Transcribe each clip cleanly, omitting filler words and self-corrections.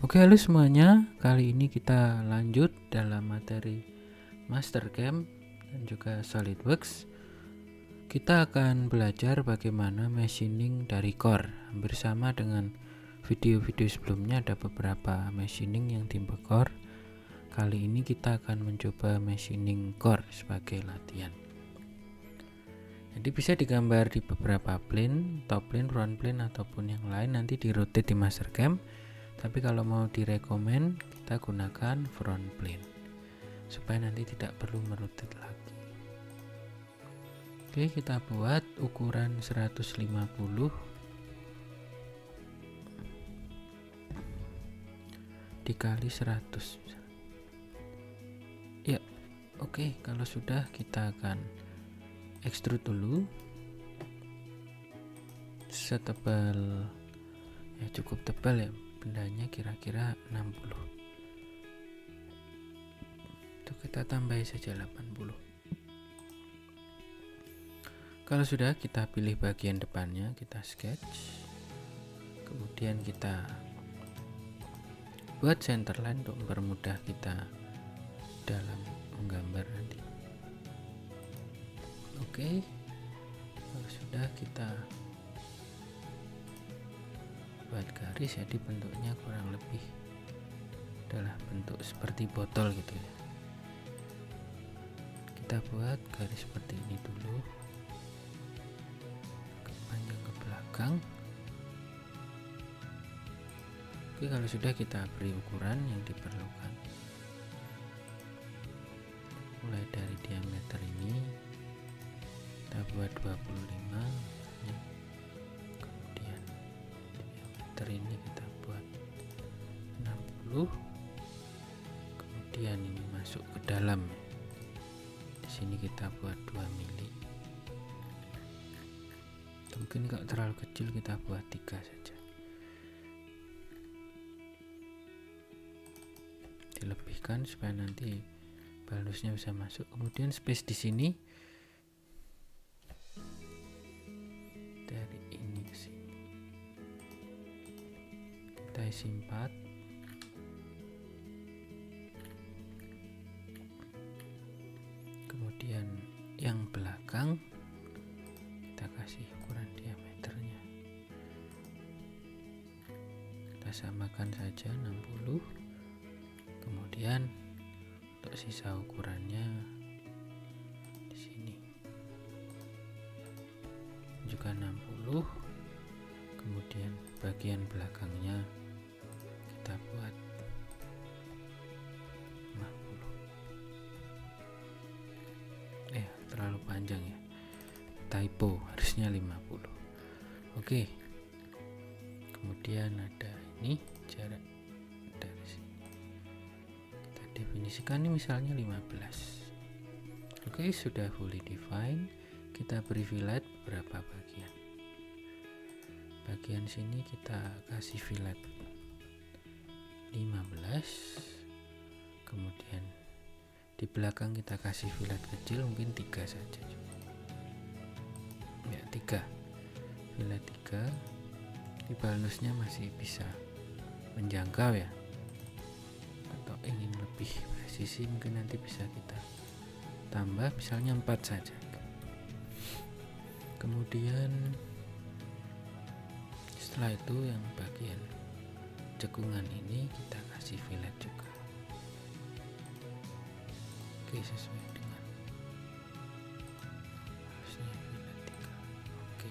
Oke, halo semuanya. Kali ini kita lanjut dalam materi Mastercam dan juga SolidWorks. Kita akan belajar bagaimana machining dari core. Bersama dengan video-video sebelumnya ada beberapa machining yang tipe core. Kali ini kita akan mencoba machining core sebagai latihan. Jadi bisa digambar di beberapa plane, top plane, front plane ataupun yang lain, nanti di rotate di Mastercam. Tapi kalau mau direkomend, kita gunakan front plane supaya nanti tidak perlu merotate lagi. Oke, kita buat ukuran 150 dikali 100. Ya, oke, kalau sudah kita akan extrude dulu setebal, ya cukup tebal ya, bendanya kira-kira 60. Itu kita tambahin saja 80. Kalau sudah, kita pilih bagian depannya, kita sketch. Kemudian kita buat centerline untuk mempermudah kita dalam menggambar nanti. Oke. Kalau sudah, kita buat garis, jadi bentuknya kurang lebih adalah bentuk seperti botol gitu ya. Kita buat garis seperti ini dulu, panjang ke belakang. Oke, kalau sudah, kita beri ukuran yang diperlukan, mulai dari diameter ini kita buat 25 ya. Kemudian diameter ini kita buat 60. Kemudian ini masuk ke dalam ya. Di sini kita buat 2 mili. Mungkin kalau terlalu kecil kita buat 3 saja. Dilebihkan supaya nanti balusnya bisa masuk. Kemudian space di sini dari ini ke sini kita isi 4. Kemudian yang belakang kita kasih ukuran diameternya, kita samakan saja 60. Kemudian untuk sisa ukurannya di sini juga 60. Kemudian bagian belakangnya kita buat 50. Terlalu panjang ya, typo, harusnya 50. Oke. Kemudian ada ini jarak dari sini, kita definisikan ini misalnya 15. Oke, sudah fully define. Kita beri fillet beberapa bagian. Bagian sini kita kasih fillet 15. Kemudian di belakang kita kasih fillet kecil, mungkin 3 saja ya, 3 fillet 3. Di balusnya masih bisa menjangkau ya, atau ingin lebih presisi mungkin nanti bisa kita tambah misalnya 4 saja. Kemudian setelah itu yang bagian cekungan ini kita kasih fillet juga. Oke, sesuai dengan harusnya fillet 3. Oke,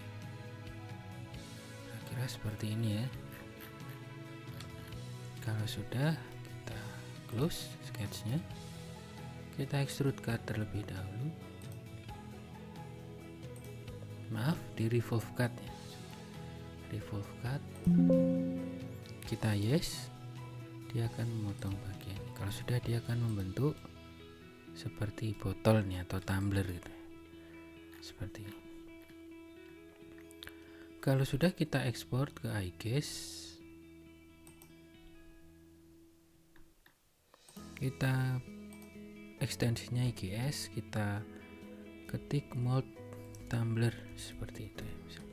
kira-kira seperti ini ya. Kalau sudah, kita close sketchnya. Kita extrude cut terlebih dahulu. Maaf, di revolve cut ya. Revolve cut. Kita yes, dia akan memotong bagian. Kalau sudah, dia akan membentuk seperti botol nih atau tumbler gitu, seperti ini. Kalau sudah, kita ekspor ke iGES. Kita ekstensinya IGS, kita ketik mold tumbler seperti itu ya.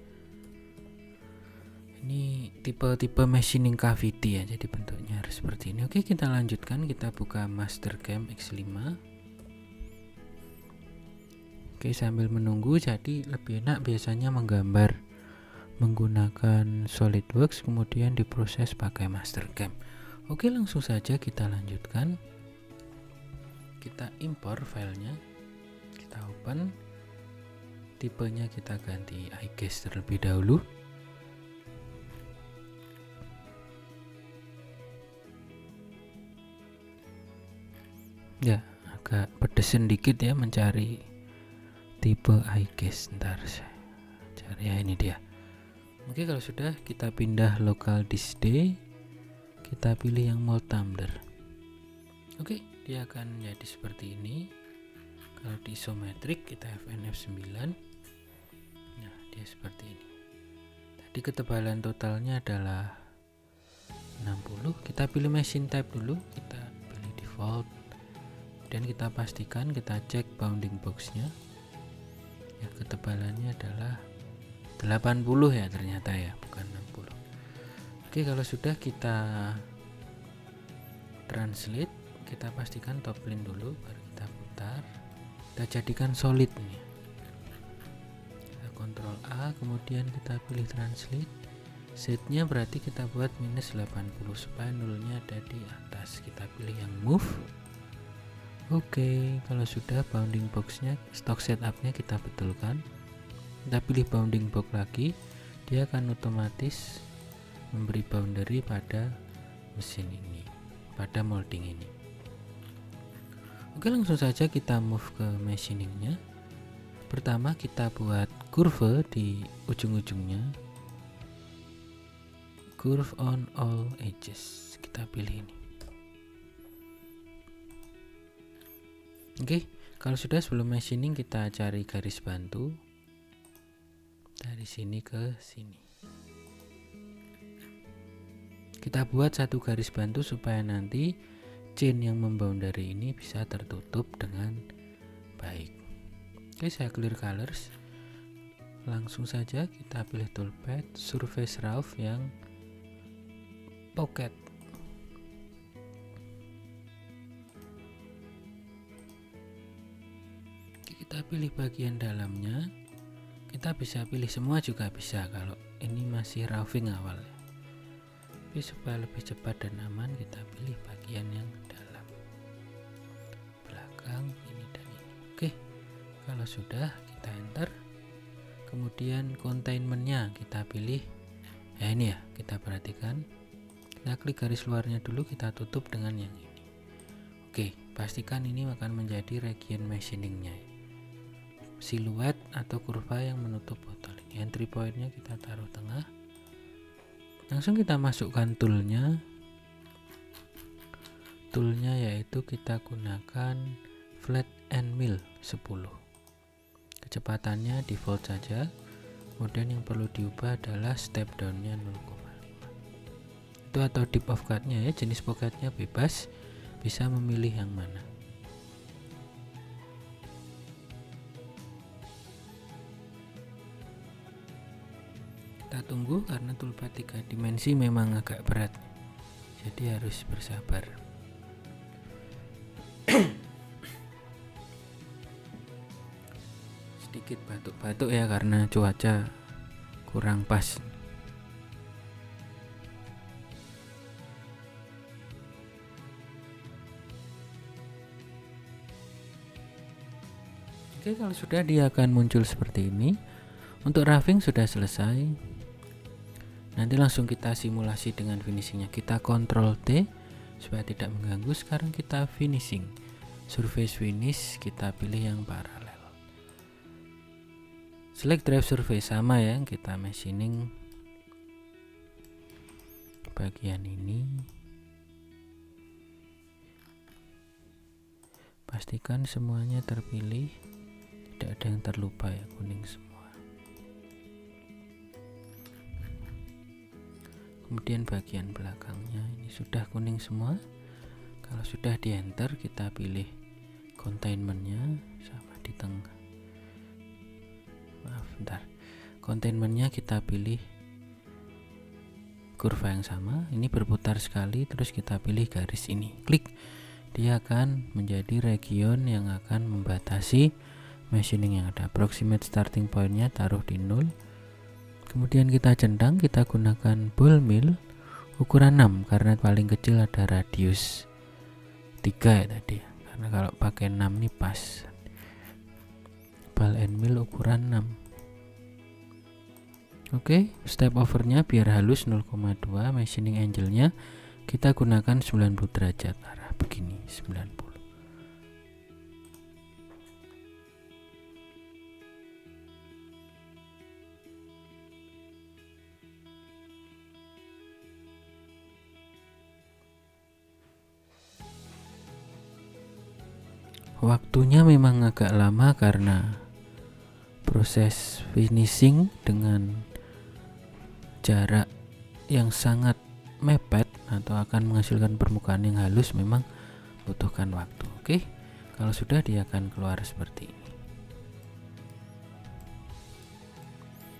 Ini tipe machining cavity ya, jadi bentuknya harus seperti ini. Oke, kita lanjutkan, kita buka Mastercam X5. Oke, sambil menunggu, jadi lebih enak biasanya menggambar menggunakan SolidWorks kemudian diproses pakai Mastercam. Oke, langsung saja kita lanjutkan. Kita impor filenya, kita open, tipenya kita ganti iGas terlebih dahulu. Ya, agak pedesin dikit ya mencari tipe iGas. Ntar saya cari ya, ini dia. Oke, kalau sudah kita pindah local disk D, kita pilih yang mold tumbler. Oke, dia akan jadi seperti ini. Kalau di isometrik kita FNF9. Nah, dia seperti ini. Tadi ketebalan totalnya adalah 60. Kita pilih machine type dulu, kita pilih default. Dan kita pastikan, kita cek bounding boxnya. Ya, ketebalannya adalah 80 ya ternyata ya, bukan 60. Oke, kalau sudah kita translate, kita pastikan top plane dulu, baru kita putar. Kita jadikan solid nih. Kita Ctrl A, kemudian kita pilih translate. Setnya berarti kita buat minus 80 supaya nolnya ada di atas. Kita pilih yang move. Oke, kalau sudah bounding boxnya, stock setupnya kita betulkan. Kita pilih bounding box lagi, dia akan otomatis memberi boundary pada mesin ini, pada molding ini. Oke, langsung saja kita move ke machiningnya. Pertama kita buat curve di ujung-ujungnya, curve on all edges, kita pilih ini. Oke, kalau sudah, sebelum machining kita cari garis bantu dari sini ke sini. Kita buat satu garis bantu supaya nanti chain yang memboundary ini bisa tertutup dengan baik. Oke, saya clear colors. Langsung saja kita pilih toolpad, surface rough yang pocket. Kita pilih bagian dalamnya. Kita bisa pilih semua juga bisa kalau ini masih roughing awal. Tapi supaya lebih cepat dan aman, kita pilih bagian yang dalam, belakang, ini dan ini. Oke, kalau sudah kita enter. Kemudian containmentnya kita pilih. Ya ini ya, kita perhatikan. Kita klik garis luarnya dulu, kita tutup dengan yang ini. Oke, pastikan ini akan menjadi region machiningnya. Siluet atau kurva yang menutup botol ini. Entry pointnya kita taruh tengah. Langsung kita masukkan toolnya. Toolnya yaitu kita gunakan flat and mill 10. Kecepatannya default saja. Kemudian yang perlu diubah adalah step downnya 0,5. Itu atau dip of cut-nya ya, jenis pocketnya bebas, bisa memilih yang mana. Kita tunggu karena toolpad 3 dimensi memang agak berat, jadi harus bersabar. Sedikit batuk-batuk ya karena cuaca kurang pas. Oke, kalau sudah dia akan muncul seperti ini. Untuk roughing sudah selesai. Nanti langsung kita simulasi dengan finishingnya. Kita Ctrl T supaya tidak mengganggu. Sekarang kita finishing, surface finish, kita pilih yang paralel. Select drive surface, sama ya, kita machining bagian ini. Pastikan semuanya terpilih, tidak ada yang terlupa ya, kuning semua. Kemudian bagian belakangnya ini sudah kuning semua. Kalau sudah di enter, kita pilih containmentnya sama di tengah. Maaf, bentar. Containmentnya kita pilih kurva yang sama, ini berputar sekali, terus kita pilih garis ini, klik, dia akan menjadi region yang akan membatasi machining yang ada. Approximate starting pointnya taruh di 0, kemudian kita centang, kita gunakan ball mill ukuran 6 karena paling kecil ada radius 3 ya tadi, karena kalau pakai 6 ini pas. Ball and mill ukuran 6. Oke, step overnya biar halus 0,2, machining angle-nya kita gunakan 90 derajat arah begini, 90. Waktunya memang agak lama karena proses finishing dengan jarak yang sangat mepet atau akan menghasilkan permukaan yang halus memang butuhkan waktu. Oke, kalau sudah dia akan keluar seperti ini.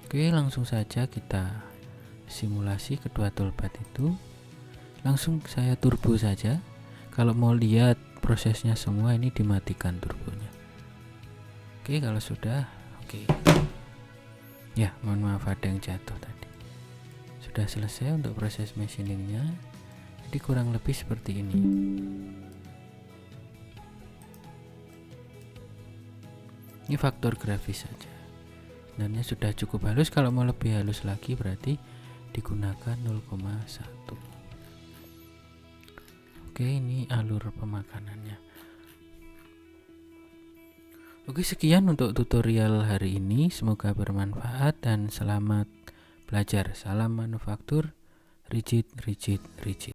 Oke, langsung saja kita simulasi kedua toolpath itu. Langsung saya turbo saja. Kalau mau lihat prosesnya semua, ini dimatikan turbonya. Oke, kalau sudah, oke. Ya, mohon maaf ada yang jatuh tadi. Sudah selesai untuk proses machiningnya. Jadi kurang lebih seperti ini. Ini faktor grafis saja. Sebenarnya sudah cukup halus. Kalau mau lebih halus lagi berarti digunakan 0,1. Oke, ini alur pemakanannya. Oke, sekian untuk tutorial hari ini. Semoga bermanfaat dan selamat belajar. Salam manufaktur, rigid.